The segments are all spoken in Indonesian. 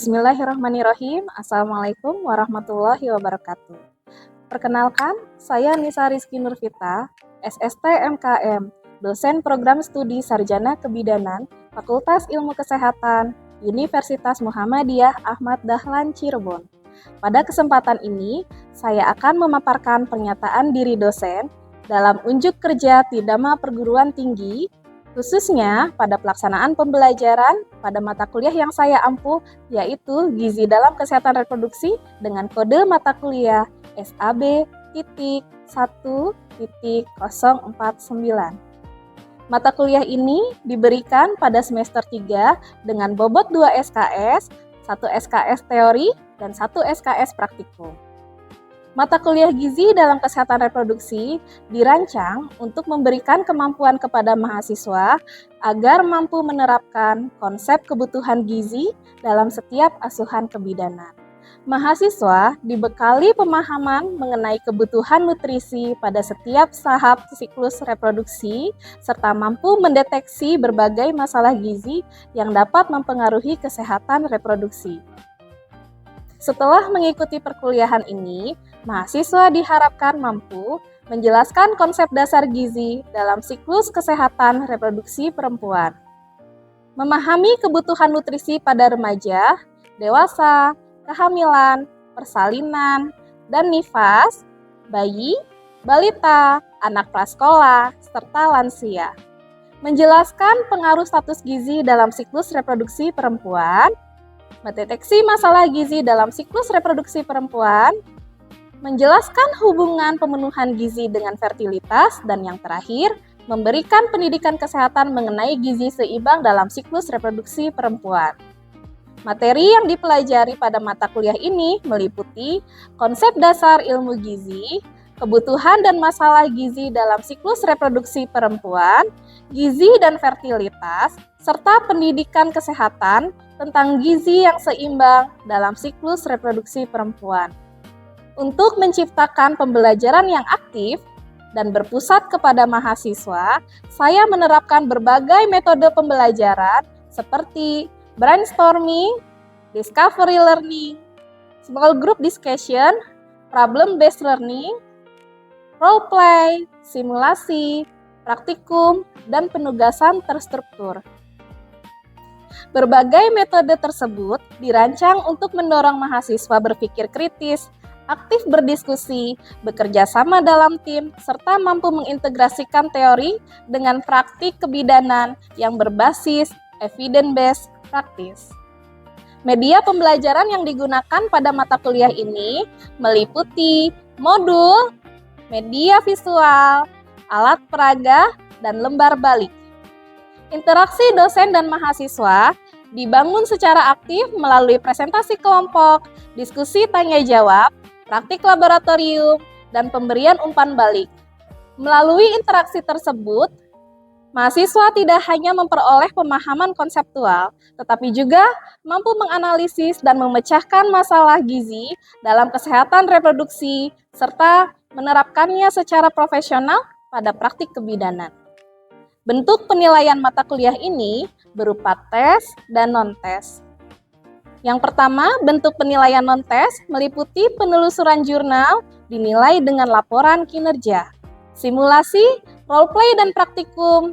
Bismillahirrahmanirrahim. Assalamualaikum warahmatullahi wabarakatuh. Perkenalkan, saya Nisa Rizky Nurvita, SST MKM, dosen program studi Sarjana Kebidanan, Fakultas Ilmu Kesehatan, Universitas Muhammadiyah Ahmad Dahlan Cirebon. Pada kesempatan ini, saya akan memaparkan pernyataan diri dosen dalam unjuk kerja Tidama Perguruan Tinggi, khususnya pada pelaksanaan pembelajaran pada mata kuliah yang saya ampuh, yaitu Gizi dalam Kesehatan Reproduksi dengan kode mata kuliah SAB.1.049. Mata kuliah ini diberikan pada semester 3 dengan bobot 2 SKS, 1 SKS teori, dan 1 SKS praktikum. Mata kuliah Gizi dalam Kesehatan Reproduksi dirancang untuk memberikan kemampuan kepada mahasiswa agar mampu menerapkan konsep kebutuhan gizi dalam setiap asuhan kebidanan. Mahasiswa dibekali pemahaman mengenai kebutuhan nutrisi pada setiap tahap siklus reproduksi, serta mampu mendeteksi berbagai masalah gizi yang dapat mempengaruhi kesehatan reproduksi. Setelah mengikuti perkuliahan ini, mahasiswa diharapkan mampu menjelaskan konsep dasar gizi dalam siklus kesehatan reproduksi perempuan, memahami kebutuhan nutrisi pada remaja, dewasa, kehamilan, persalinan, dan nifas, bayi, balita, anak prasekolah, serta lansia. Menjelaskan pengaruh status gizi dalam siklus reproduksi perempuan, mendeteksi masalah gizi dalam siklus reproduksi perempuan, menjelaskan hubungan pemenuhan gizi dengan fertilitas, dan yang terakhir, memberikan pendidikan kesehatan mengenai gizi seimbang dalam siklus reproduksi perempuan. Materi yang dipelajari pada mata kuliah ini meliputi konsep dasar ilmu gizi, kebutuhan dan masalah gizi dalam siklus reproduksi perempuan, gizi dan fertilitas, serta pendidikan kesehatan tentang gizi yang seimbang dalam siklus reproduksi perempuan. Untuk menciptakan pembelajaran yang aktif dan berpusat kepada mahasiswa, saya menerapkan berbagai metode pembelajaran seperti brainstorming, discovery learning, small group discussion, problem-based learning, role play, simulasi, praktikum, dan penugasan terstruktur. Berbagai metode tersebut dirancang untuk mendorong mahasiswa berpikir kritis, aktif berdiskusi, bekerja sama dalam tim, serta mampu mengintegrasikan teori dengan praktik kebidanan yang berbasis evidence-based practice. Media pembelajaran yang digunakan pada mata kuliah ini meliputi modul, media visual, alat peraga, dan lembar balik. Interaksi dosen dan mahasiswa dibangun secara aktif melalui presentasi kelompok, diskusi tanya-jawab, praktik laboratorium, dan pemberian umpan balik. Melalui interaksi tersebut, mahasiswa tidak hanya memperoleh pemahaman konseptual, tetapi juga mampu menganalisis dan memecahkan masalah gizi dalam kesehatan reproduksi, serta menerapkannya secara profesional pada praktik kebidanan. Bentuk penilaian mata kuliah ini berupa tes dan non-tes. Yang pertama, bentuk penilaian non-tes meliputi penelusuran jurnal dinilai dengan laporan kinerja, simulasi, role play dan praktikum,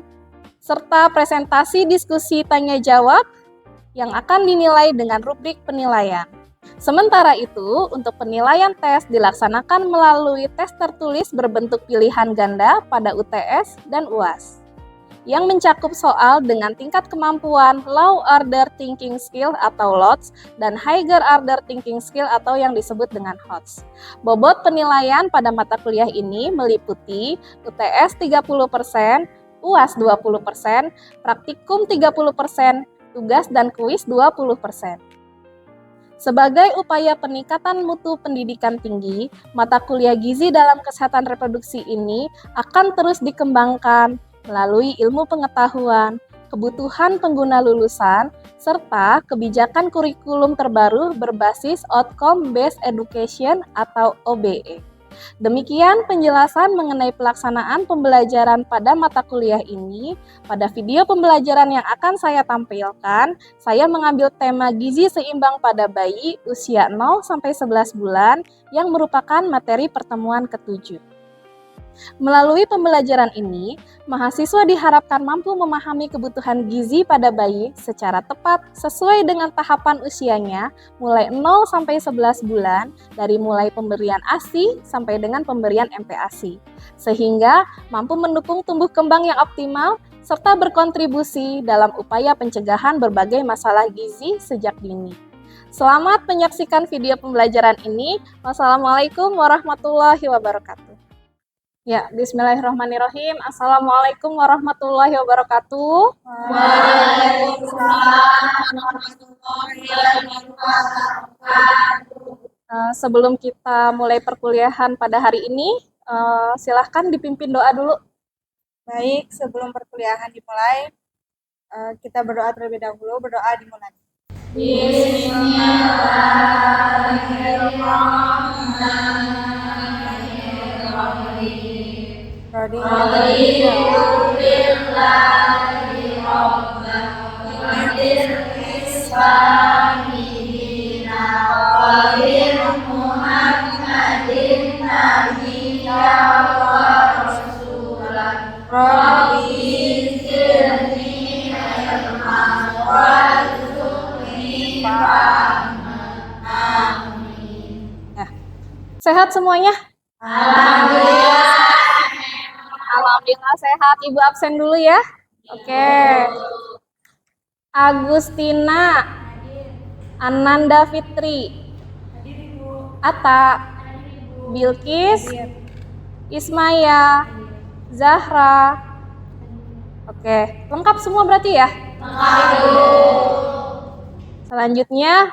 serta presentasi diskusi tanya-jawab yang akan dinilai dengan rubrik penilaian. Sementara itu, untuk penilaian tes dilaksanakan melalui tes tertulis berbentuk pilihan ganda pada UTS dan UAS, yang mencakup soal dengan tingkat kemampuan Low Order Thinking Skill atau LOTS dan Higher Order Thinking Skill atau yang disebut dengan HOTS. Bobot penilaian pada mata kuliah ini meliputi UTS 30%, UAS 20%, praktikum 30%, tugas dan kuis 20%. Sebagai upaya peningkatan mutu pendidikan tinggi, mata kuliah gizi dalam kesehatan reproduksi ini akan terus dikembangkan melalui ilmu pengetahuan, kebutuhan pengguna lulusan, serta kebijakan kurikulum terbaru berbasis Outcome Based Education atau OBE. Demikian penjelasan mengenai pelaksanaan pembelajaran pada mata kuliah ini. Pada video pembelajaran yang akan saya tampilkan, saya mengambil tema gizi seimbang pada bayi usia 0-11 bulan yang merupakan materi pertemuan ke-7. Melalui pembelajaran ini, mahasiswa diharapkan mampu memahami kebutuhan gizi pada bayi secara tepat sesuai dengan tahapan usianya mulai 0-11 bulan dari mulai pemberian ASI sampai dengan pemberian MPASI, sehingga mampu mendukung tumbuh kembang yang optimal serta berkontribusi dalam upaya pencegahan berbagai masalah gizi sejak dini. Selamat menyaksikan video pembelajaran ini. Wassalamualaikum warahmatullahi wabarakatuh. Ya, bismillahirrahmanirrahim. Assalamualaikum warahmatullahi wabarakatuh. Waalaikumsalam warahmatullahi wabarakatuh. Sebelum kita mulai perkuliahan pada hari ini, silahkan dipimpin doa dulu. Baik, sebelum perkuliahan dimulai, kita berdoa terlebih dahulu. Berdoa dimulai. Bismillahirrahmanirrahim. Raditu billahi rabban wa bil islami dinan wa bi Muhammadin nabiyyan wa rasulan. Rabbi zidni ilman warzuqni fahman. Amin. Sehat semuanya? Alhamdulillah. Alhamdulillah sehat. Ibu absen dulu ya. Oke. Agustina, Ananda Fitri, Atta, Bilkis, Ismaya, Zahra. Oke, lengkap semua berarti ya? Selanjutnya,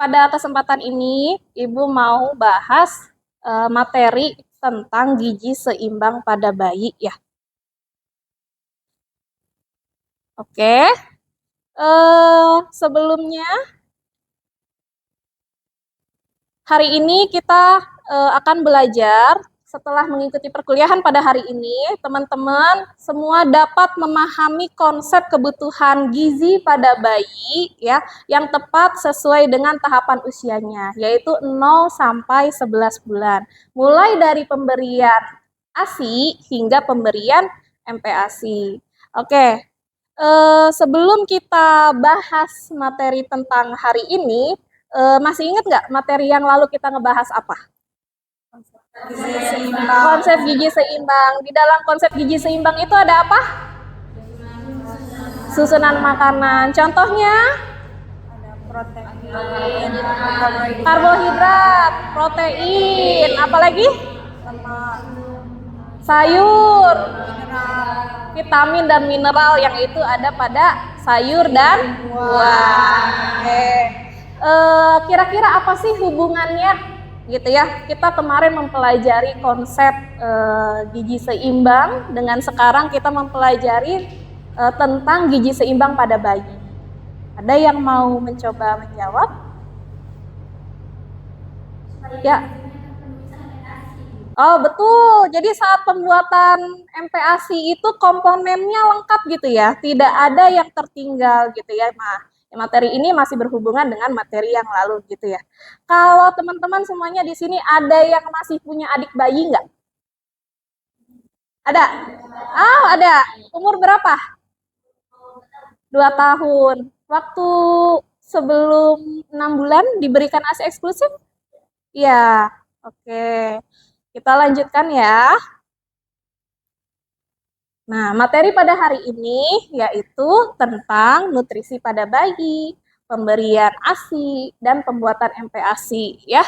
pada kesempatan ini Ibu mau bahas materi tentang gizi seimbang pada bayi ya. Oke, sebelumnya hari ini kita akan belajar. Setelah mengikuti perkuliahan pada hari ini, teman-teman semua dapat memahami konsep kebutuhan gizi pada bayi ya, yang tepat sesuai dengan tahapan usianya, yaitu 0-11 bulan. Mulai dari pemberian ASI hingga pemberian MPASI. Oke, sebelum kita bahas materi tentang hari ini, masih ingat nggak materi yang lalu kita ngebahas apa? Konsep gizi seimbang. Di dalam konsep gizi seimbang itu ada apa? Susunan makanan. Contohnya? Ada protein, Karbohidrat, protein, apalagi? lemak, Sayur, mineral, vitamin dan mineral yang itu ada pada sayur dan buah. Oke. Kira-kira apa sih hubungannya? Gitu ya, kita kemarin mempelajari konsep gizi seimbang, dengan sekarang kita mempelajari tentang gizi seimbang pada bayi. Ada yang mau mencoba menjawab? Ya. Oh betul, jadi saat pembuatan MPASI itu komponennya lengkap gitu ya, tidak ada yang tertinggal gitu ya. Nah, materi ini masih berhubungan dengan materi yang lalu gitu ya. Kalau teman-teman semuanya di sini ada yang masih punya adik bayi nggak? Ada? Oh ada. Umur berapa? 2 tahun. Waktu sebelum 6 bulan diberikan ASI eksklusif? Iya. Oke. Kita lanjutkan ya. Nah, materi pada hari ini yaitu tentang nutrisi pada bayi, pemberian ASI, dan pembuatan MPASI ya.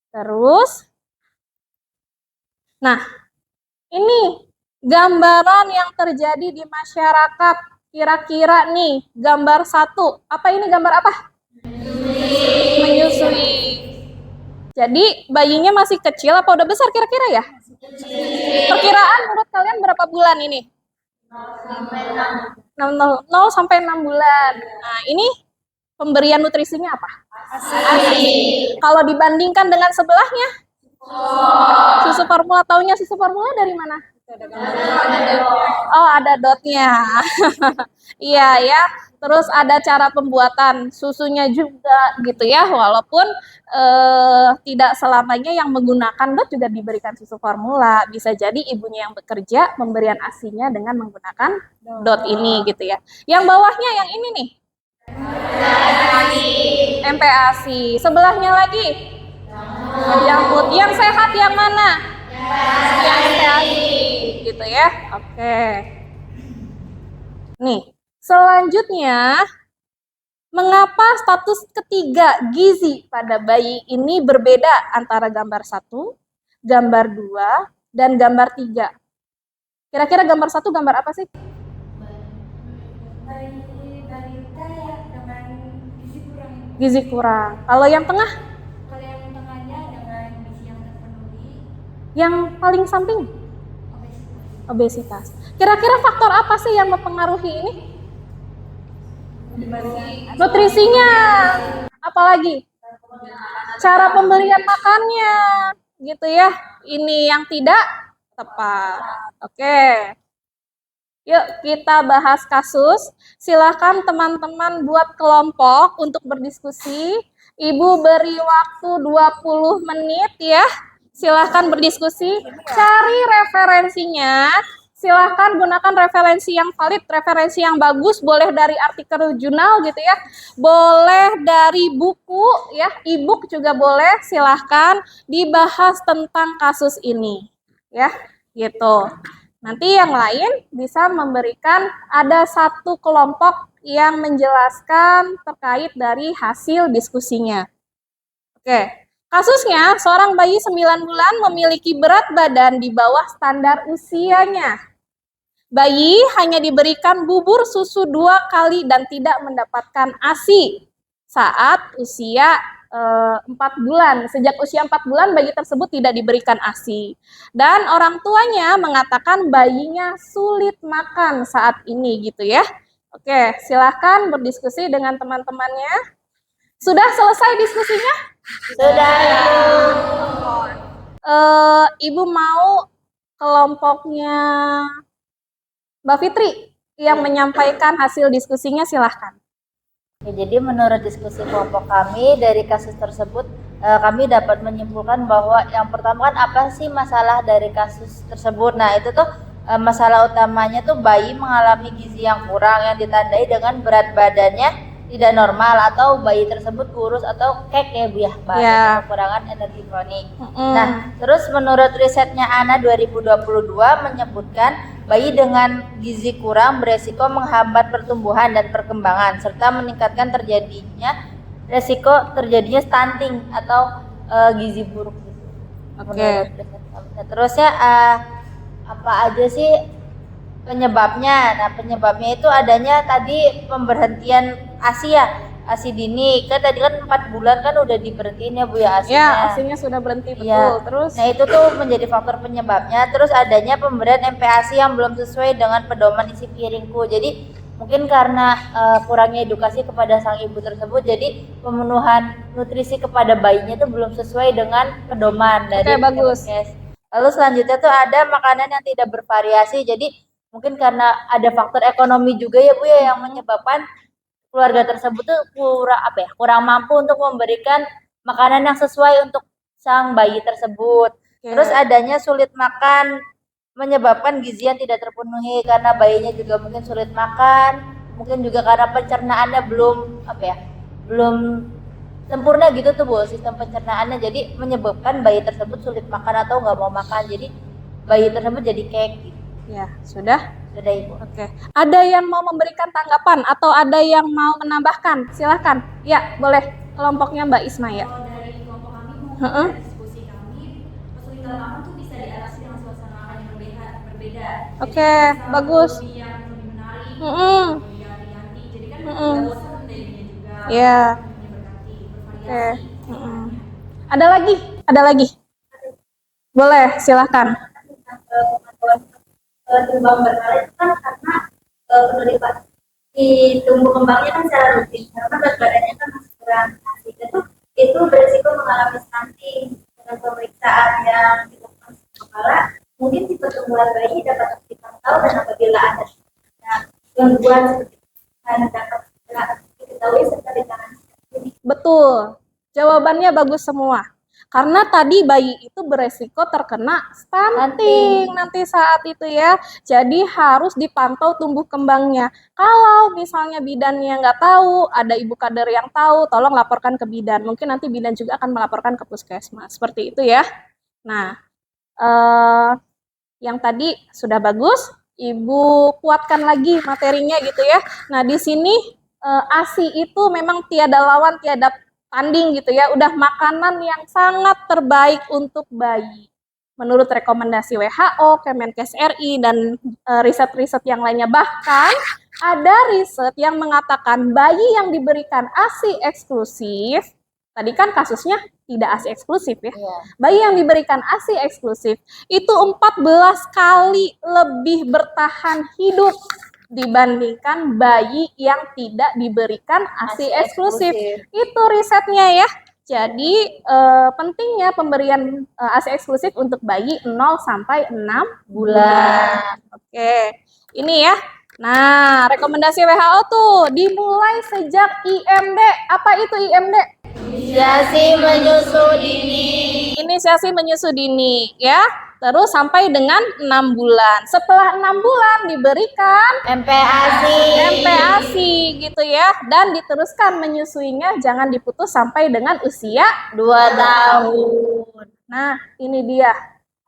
Terus, nah ini gambaran yang terjadi di masyarakat. Kira-kira nih, gambar 1. Apa ini gambar apa? Menyusui. Jadi bayinya masih kecil apa udah besar kira-kira ya? Perkiraan menurut kalian berapa bulan ini? 0 sampai 6 bulan. Nah, ini pemberian nutrisinya apa? Kalau dibandingkan dengan sebelahnya, susu formula, taunya susu formula dari mana? Oh, ada dotnya. Iya ya. Terus ada cara pembuatan susunya juga gitu ya. Walaupun tidak selamanya yang menggunakan dot juga diberikan susu formula. Bisa jadi ibunya yang bekerja memberikan ASI-nya dengan menggunakan dot ini gitu ya. Yang bawahnya yang ini nih. MPASI. Sebelahnya lagi. Yang putih, yang sehat yang mana? Yang MPASI gitu ya. Oke. Nih, selanjutnya mengapa status ketiga gizi pada bayi ini berbeda antara gambar 1, gambar 2, dan gambar 3? Kira-kira gambar 1 gambar apa sih? Bayi balita ya dengan gizi kurang. Gizi kurang. Kalau yang tengah? Kalau yang tengahnya dengan gizi yang terpenuhi. Yang paling samping? Obesitas. Kira-kira faktor apa sih yang mempengaruhi ini? Nutrisinya. Apalagi? Cara pemberian makannya. Gitu ya. Ini yang tidak tepat. Oke. Yuk kita bahas kasus. Silakan teman-teman buat kelompok untuk berdiskusi. Ibu beri waktu 20 menit ya. Silahkan berdiskusi, cari referensinya, silahkan gunakan referensi yang valid, referensi yang bagus, boleh dari artikel jurnal gitu ya, boleh dari buku ya, e-book juga boleh, silahkan dibahas tentang kasus ini ya, gitu. Nanti yang lain bisa memberikan ada satu kelompok yang menjelaskan terkait dari hasil diskusinya. Oke. Kasusnya, seorang bayi 9 bulan memiliki berat badan di bawah standar usianya. Bayi hanya diberikan bubur susu 2 kali dan tidak mendapatkan ASI saat usia 4 bulan. Sejak usia 4 bulan, bayi tersebut tidak diberikan ASI. Dan orang tuanya mengatakan bayinya sulit makan saat ini gitu ya. Oke, silahkan berdiskusi dengan teman-temannya. Sudah selesai diskusinya? Sudah. Ibu mau kelompoknya Mbak Fitri yang menyampaikan hasil diskusinya, silahkan. Oke, jadi menurut diskusi kelompok kami dari kasus tersebut, kami dapat menyimpulkan bahwa yang pertama kan apa sih masalah dari kasus tersebut. Nah itu tuh masalah utamanya tuh bayi mengalami gizi yang kurang yang ditandai dengan berat badannya tidak normal atau bayi tersebut kurus atau kek ya Bu ya, kekurangan energi kronik. Nah, terus menurut risetnya ANA 2022 menyebutkan bayi dengan gizi kurang beresiko menghambat pertumbuhan dan perkembangan serta meningkatkan resiko terjadinya stunting atau gizi buruk gitu. Oke. Nah, terusnya apa aja sih penyebabnya? Nah, penyebabnya itu adanya tadi pemberhentian ASI dini. Kan tadi kan 4 bulan kan udah diberhentiin ya Bu ya ASI-nya. Ya, ASI-nya sudah berhenti, betul. Ya. Terus Nah, itu tuh menjadi faktor penyebabnya. Terus adanya pemberian MPASI yang belum sesuai dengan pedoman isi piringku. Jadi mungkin karena kurangnya edukasi kepada sang ibu tersebut, jadi pemenuhan nutrisi kepada bayinya tuh belum sesuai dengan pedoman dari bagus. Lalu selanjutnya tuh ada makanan yang tidak bervariasi. Jadi mungkin karena ada faktor ekonomi juga ya Bu ya yang menyebabkan keluarga tersebut tuh kurang mampu untuk memberikan makanan yang sesuai untuk sang bayi tersebut. Terus adanya sulit makan menyebabkan gizi yang tidak terpenuhi karena bayinya juga mungkin sulit makan, mungkin juga karena pencernaannya belum sempurna gitu tuh Bu sistem pencernaannya, jadi menyebabkan bayi tersebut sulit makan atau nggak mau makan, jadi bayi tersebut jadi kek gitu. Ya, sudah? Sudah Ibu. Oke. Ada yang mau memberikan tanggapan atau ada yang mau menambahkan? Silahkan. Ya, boleh. Kelompoknya Mbak Isma ya. Kalau dari kelompok kami dari diskusi kami, kesulitan makan tuh bisa diatasi dengan suasana makan yang berbeda. Oke, bagus. Yang lebih menarik, yang ringanti. Jadi kan nggak bosan jadinya juga. Iya. Oke. Ada lagi? Ada lagi? Boleh, silahkan. Timbang berkala itu kan karena penerimaan di tumbuh kembangnya kan secara rutin karena berat badannya kan masih kurang. 3 tuh itu berisiko mengalami stunting dengan pemeriksaan yang dilakukan kepala. Mungkin si pertumbuhan bayi dapat dipantau dan apabila ada gangguan seperti dapat diketahui serta ditangani. Betul. Jawabannya bagus semua. Karena tadi bayi itu beresiko terkena stunting nanti saat itu ya. Jadi harus dipantau tumbuh kembangnya. Kalau misalnya bidannya nggak tahu, ada ibu kader yang tahu, tolong laporkan ke bidan. Mungkin nanti bidan juga akan melaporkan ke puskesmas. Seperti itu ya. Nah, yang tadi sudah bagus. Ibu kuatkan lagi materinya gitu ya. Nah, di sini ASI itu memang tiada lawan, tiada tanding gitu ya, udah makanan yang sangat terbaik untuk bayi. Menurut rekomendasi WHO, Kemenkes RI, dan riset-riset yang lainnya. Bahkan ada riset yang mengatakan bayi yang diberikan ASI eksklusif, tadi kan kasusnya tidak ASI eksklusif ya. Bayi yang diberikan ASI eksklusif itu 14 kali lebih bertahan hidup dibandingkan bayi yang tidak diberikan ASI eksklusif. Itu risetnya ya. Jadi pentingnya pemberian ASI eksklusif untuk bayi 0 sampai 6 bulan. Oke. Ini ya. Nah, rekomendasi WHO tuh dimulai sejak IMD. Apa itu IMD? Inisiasi menyusu dini. Inisiasi menyusu dini ya. Terus sampai dengan 6 bulan. Setelah 6 bulan diberikan MPASI gitu ya. Dan diteruskan menyusuinya, jangan diputus sampai dengan usia 2 tahun. Nah, ini dia.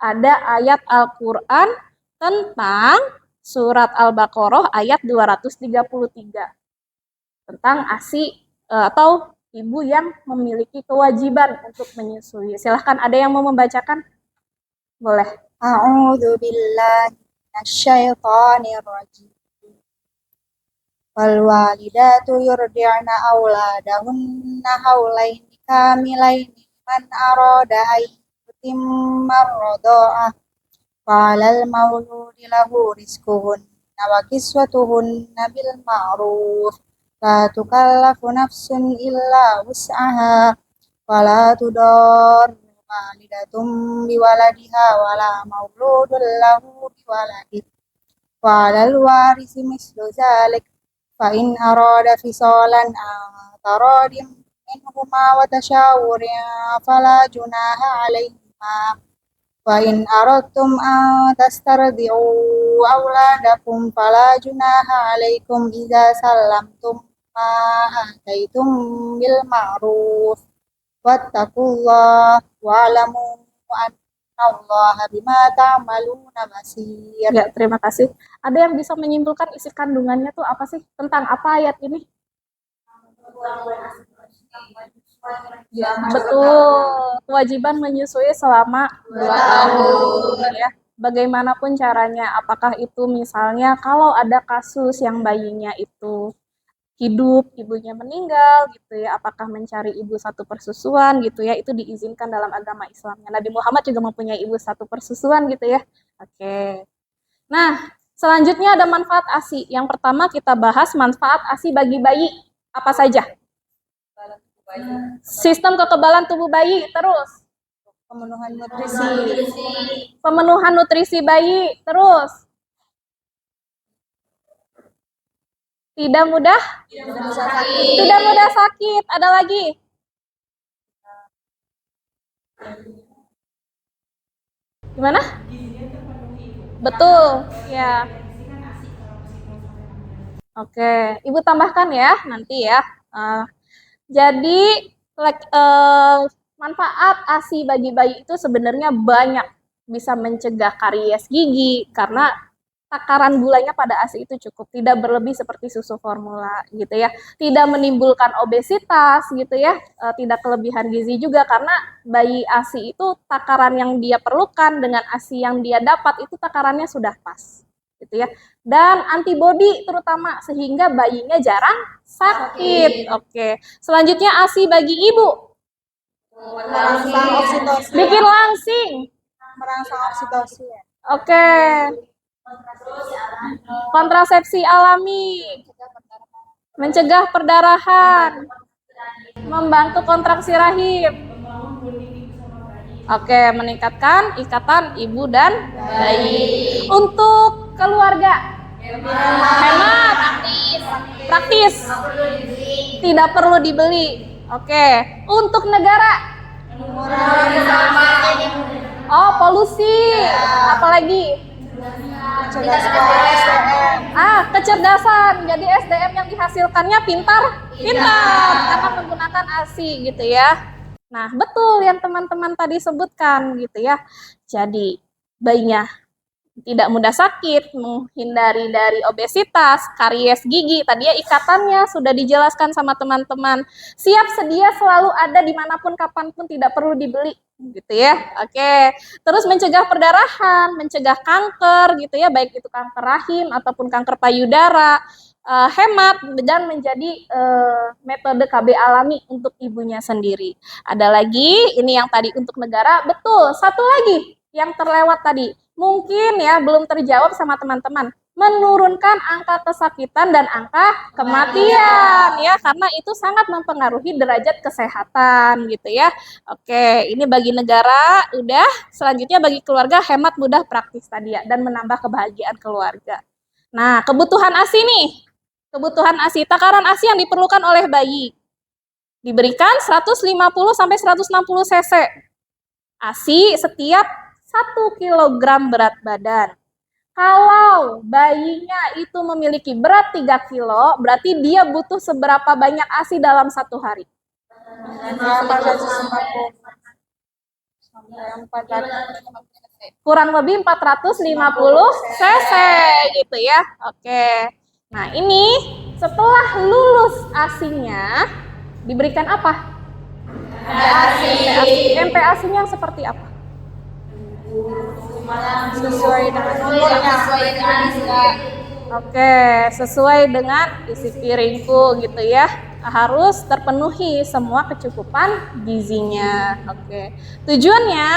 Ada ayat Al-Quran tentang surat Al-Baqarah ayat 233. Tentang ASI atau ibu yang memiliki kewajiban untuk menyusui. Silahkan, ada yang mau membacakan? Boleh. A'udzu billahi minasyaitonir rajim. Wal walidatu yurdi'na auladahunna haulaini kamilaini man arada ay yutimma ar-radha'ah. Qalal mauludi lahu rizquhunna wa kiswatuhunna bil ma'ruf. La tukallafu nafsun illa wus'aha wa la tudar walidatum biwaladiha wala mauludun lahu biwaladih wa 'alal warisi mislu dzalik fa in arada fisalan taradim minhuma wa tashawurin fala junaha 'alaihima wa in aradtum an tastardi'u auladakum fala junaha 'alaikum idza sallamtum ma ataitum bil ma'ruf wattaqullah wa'lamu annallaha bima ta'maluna basir. Ya, terima kasih. Ada yang bisa menyimpulkan isi kandungannya tuh apa sih? Tentang apa ayat ini? Betul, kewajiban menyusui selama 2 tahun ya. Bagaimanapun caranya, apakah itu misalnya kalau ada kasus yang bayinya itu hidup, ibunya meninggal gitu ya, apakah mencari ibu satu persusuan gitu ya, itu diizinkan dalam agama Islamnya. Nabi Muhammad juga mempunyai ibu satu persusuan gitu ya. Oke. Nah, selanjutnya ada manfaat ASI. Yang pertama kita bahas manfaat ASI bagi bayi. Apa saja? Sistem kekebalan tubuh bayi, terus Pemenuhan nutrisi. pemenuhan nutrisi bayi, terus tidak mudah sakit. Ada lagi? Gimana? Betul, ya. Oke, Ibu tambahkan ya nanti ya. Jadi manfaat ASI bagi bayi itu sebenarnya banyak, bisa mencegah karies gigi karena takaran gulanya pada ASI itu cukup, tidak berlebih seperti susu formula gitu ya, tidak menimbulkan obesitas gitu ya, tidak kelebihan gizi juga karena bayi ASI itu takaran yang dia perlukan dengan ASI yang dia dapat itu takarannya sudah pas gitu ya, dan antibodi terutama sehingga bayinya jarang sakit. Oke, selanjutnya ASI bagi ibu Merangsang oksitosin. bikin langsing. Merangsang oksitosin. Oke, kontrasepsi alami, mencegah perdarahan, Membantu kontraksi rahim. Oke, meningkatkan ikatan ibu dan bayi. Untuk keluarga, hemat, praktis, tidak perlu dibeli. Oke, untuk negara, oh polusi, apalagi? Kecerdasan. Jadi SDM yang dihasilkannya pintar, karena menggunakan ASI gitu ya. Nah, betul yang teman-teman tadi sebutkan gitu ya. Jadi, bayinya tidak mudah sakit, menghindari dari obesitas, karies gigi. Tadi ya ikatannya sudah dijelaskan sama teman-teman. Siap sedia selalu ada dimanapun, kapanpun, tidak perlu dibeli gitu ya. Oke, terus mencegah perdarahan, mencegah kanker gitu ya, baik itu kanker rahim ataupun kanker payudara. Hemat dan menjadi metode KB alami untuk ibunya sendiri. Ada lagi, ini yang tadi untuk negara, betul. Satu lagi yang terlewat tadi, mungkin ya belum terjawab sama teman-teman, menurunkan angka kesakitan dan angka kematian ya, karena itu sangat mempengaruhi derajat kesehatan gitu ya. Oke, ini bagi negara udah. Selanjutnya bagi keluarga, hemat, mudah, praktis tadi ya, dan menambah kebahagiaan keluarga. Nah, kebutuhan ASI nih. Kebutuhan ASI, takaran ASI yang diperlukan oleh bayi. Diberikan 150 sampai 160 cc. ASI setiap 1 kg berat badan. Kalau bayinya itu memiliki berat 3 kilo, berarti dia butuh seberapa banyak ASI dalam 1 hari? 450 sampai 400. Kurang lebih 450 cc gitu ya. Oke. Nah, ini setelah lulus ASI-nya diberikan apa? MPASI-nya seperti apa? Sesuai dengan umurnya. Oke, sesuai dengan isi piringku gitu ya. Harus terpenuhi semua kecukupan gizinya. Oke. Tujuannya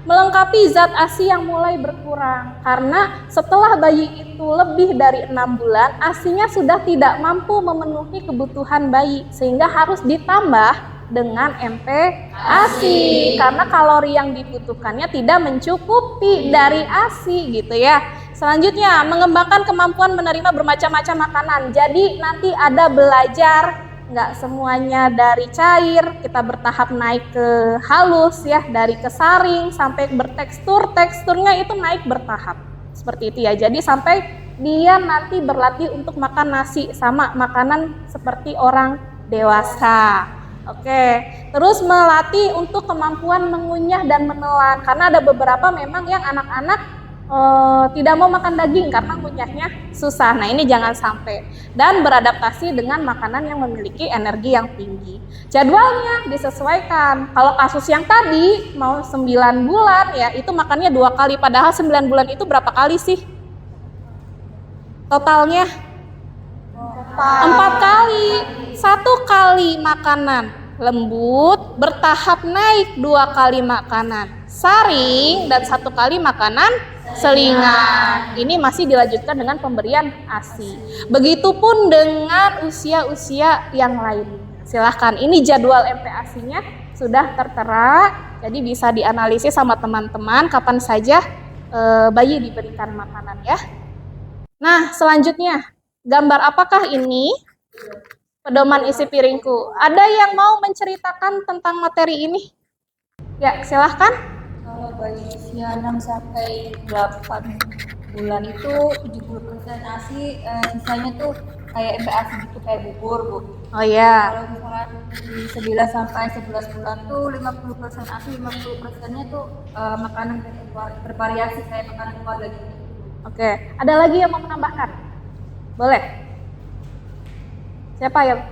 melengkapi zat ASI yang mulai berkurang, karena setelah bayi itu lebih dari 6 bulan, ASI-nya sudah tidak mampu memenuhi kebutuhan bayi, sehingga harus ditambah dengan MPASI, karena kalori yang dibutuhkannya tidak mencukupi dari ASI gitu ya. Selanjutnya, mengembangkan kemampuan menerima bermacam-macam makanan. Jadi nanti ada belajar, nggak semuanya dari cair, kita bertahap naik ke halus ya, dari kesaring sampai bertekstur, teksturnya itu naik bertahap seperti itu ya. Jadi sampai dia nanti berlatih untuk makan nasi sama makanan seperti orang dewasa. Oke, terus melatih untuk kemampuan mengunyah dan menelan, karena ada beberapa memang yang anak-anak tidak mau makan daging karena ngunyahnya susah. Nah, ini jangan sampai. Dan beradaptasi dengan makanan yang memiliki energi yang tinggi. Jadwalnya disesuaikan. Kalau kasus yang tadi mau 9 bulan ya, itu makannya 2 kali, padahal 9 bulan itu berapa kali sih totalnya? 4 kali. 1 kali makanan lembut, bertahap naik 2 kali makanan saring, dan 1 kali makanan selingan. Ini masih dilanjutkan dengan pemberian ASI. Begitupun dengan usia-usia yang lain. Silahkan, ini jadwal MPASI-nya sudah tertera, jadi bisa dianalisis sama teman-teman kapan saja bayi diberikan makanan ya. Nah, selanjutnya, gambar apakah ini? Pedoman isi piringku. Ada yang mau menceritakan tentang materi ini? Ya, silahkan. Kalau bayi usia 6 sampai 8 bulan itu 70% ASI, sisanya tuh kayak MPASI gitu, kayak bubur, Bu. Oh ya. Kalau misalnya di 9 sampai 11 bulan tuh 50% ASI, 50%-nya tuh makanan bervariasi kayak makanan keluarga gitu. Oke, ada lagi yang mau menambahkan? Boleh. Siapa yang?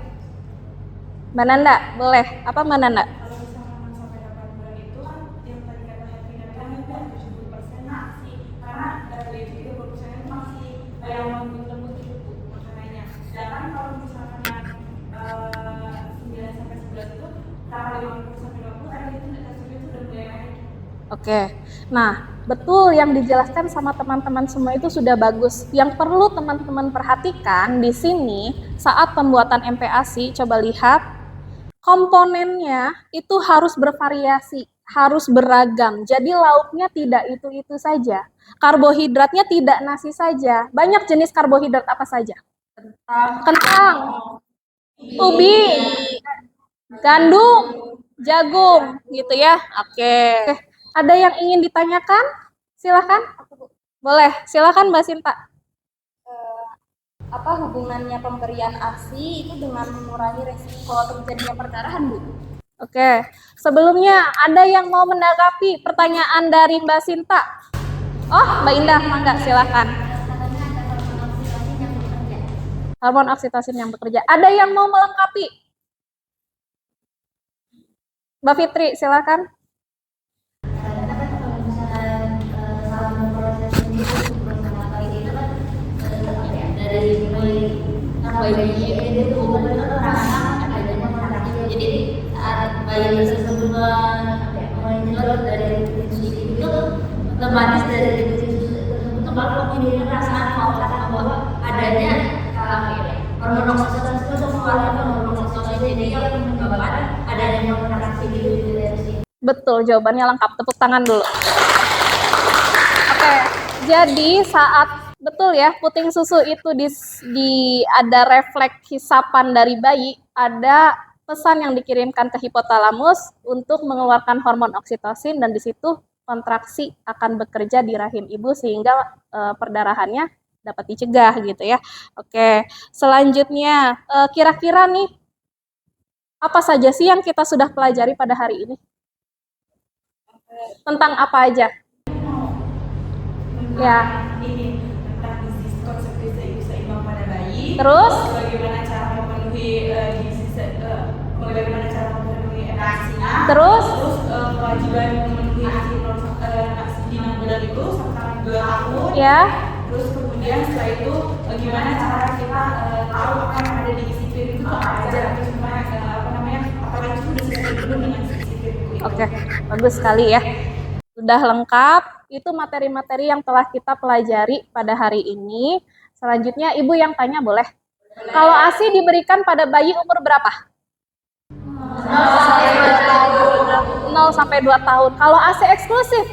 Mbak Nanda, boleh. Apa Mbak Nanda? Oke, nah betul yang dijelaskan sama teman-teman semua itu sudah bagus. Yang perlu teman-teman perhatikan di sini saat pembuatan MPASI, coba lihat komponennya itu harus bervariasi, harus beragam. Jadi lauknya tidak itu-itu saja. Karbohidratnya tidak nasi saja. Banyak jenis karbohidrat apa saja? Kentang, ubi, gandum, jagung, gitu ya. Oke. Ada yang ingin ditanyakan? Silahkan. Boleh, silahkan Mbak Sinta. Apa hubungannya pemberian ASI itu dengan mengurangi resiko terjadinya perdarahan, Bu? Oke, sebelumnya ada yang mau menanggapi pertanyaan dari Mbak Sinta? Oh, Mbak Indah, mangga silahkan. Hormon oksitosin yang bekerja. Ada yang mau melengkapi? Mbak Fitri, silahkan. Jadi saat bayi tersebut menyedot dari susu itu otomatis dari susu tersebut bakal menjadi perasaan bahwa adanya hormon oksitosin itu mengeluarkan hormon oksitosin jadi yang menyebabkan adanya kontraksi di sini. Betul, jawabannya lengkap. Tepuk tangan dulu. Oke, jadi saat betul ya, puting susu itu ada refleks hisapan dari bayi, ada pesan yang dikirimkan ke hipotalamus untuk mengeluarkan hormon oksitosin dan di situ kontraksi akan bekerja di rahim ibu sehingga perdarahannya dapat dicegah gitu ya. Oke, selanjutnya kira-kira nih apa saja sih yang kita sudah pelajari pada hari ini? Tentang apa aja? Ya. Terus Bagaimana cara memenuhi terus kewajiban memenuhi ASI di 6 bulan itu sampai 2 tahun. ya. Terus kemudian setelah itu bagaimana cara kita tahu apa yang ada di isi piring itu apa aja, terus apakah itu sudah sesuai dengan isi piring itu. Oke, bagus sekali ya. Sudah lengkap, itu materi-materi yang telah kita pelajari pada hari ini. Selanjutnya, Ibu yang tanya boleh. Kalau ASI diberikan pada bayi umur berapa? 0 sampai 2 tahun. Kalau ASI eksklusif?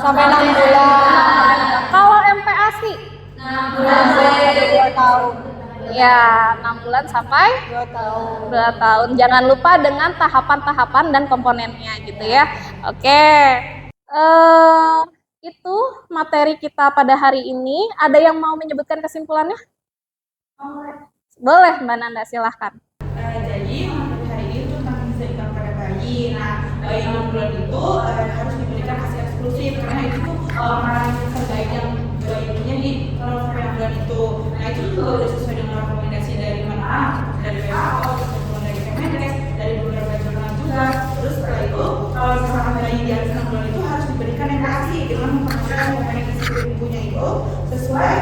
Sampai 6 bulan. Kalau MPASI? 6 bulan sampai 2 tahun. Ya, 6 bulan sampai 2 tahun. Jangan lupa dengan tahapan-tahapan dan komponennya gitu ya. Oke. Itu materi kita pada hari ini. Ada yang mau menyebutkan kesimpulannya? Boleh, Mbak Nanda, silahkan. Jadi materi hari ini itu tentang gizi seimbang pada bayi. Nah, bayi 6 bulan itu harus diberikan ASI eksklusif karena itu tuh parameter terbaik yang bayi punya di kalau sampai 6 bulan itu. Nah, itu juga udah sesuai dengan rekomendasi dari mana? Dari WHO, kemudian dari Kemenkes, dari beberapa jurnal juga. Terus setelah itu, kalau misalkan bayi di atas 6 bulan itu harus diberikan yang ASI dengan memperhatikan komponen isi ibunya itu sesuai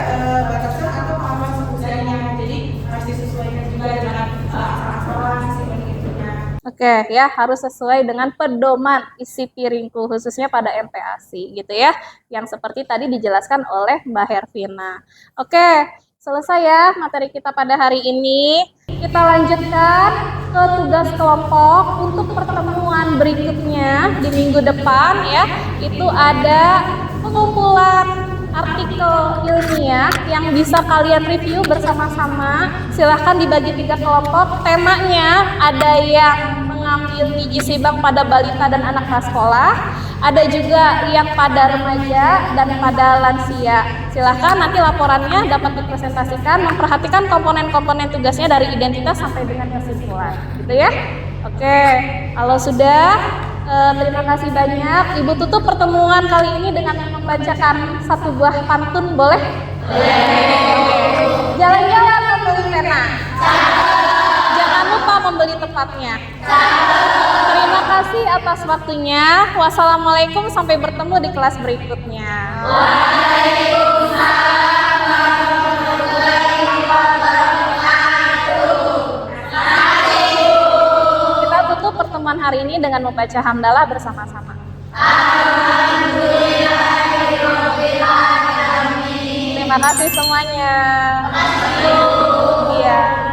batasan atau kemampuan usianya. Jadi harus disesuaikan juga dengan asal-asalan si ibunya. Oke, ya harus sesuai dengan pedoman isi piringku khususnya pada MPASI gitu ya, yang seperti tadi dijelaskan oleh Mbak Hervina. Oke, selesai ya materi kita pada hari ini. Kita lanjutkan ke tugas kelompok untuk pertemuan berikutnya di minggu depan ya. Itu ada pengumpulan artikel ilmiah yang bisa kalian review bersama-sama. Silahkan dibagi 3 kelompok. Temanya ada yang mengambil gizi seimbang pada balita dan anak prasekolah, ada juga yang pada remaja dan pada lansia. Silahkan nanti laporannya dapat dipresentasikan, memperhatikan komponen-komponen tugasnya dari identitas sampai dengan kesimpulan, gitu ya. Oke, kalau sudah terima kasih banyak. Ibu tutup pertemuan kali ini dengan membacakan 1 buah pantun, boleh? Jalan-jalan membeli pena. Jangan lupa membeli tempatnya. Terima kasih atas waktunya. Wassalamualaikum, sampai bertemu di kelas berikutnya. Waalaikumsalam warahmatullahi wabarakatuh. Kita tutup pertemuan hari ini dengan membaca hamdalah bersama-sama. Alhamdulillahirabbil alamin. Terima kasih semuanya. Iya.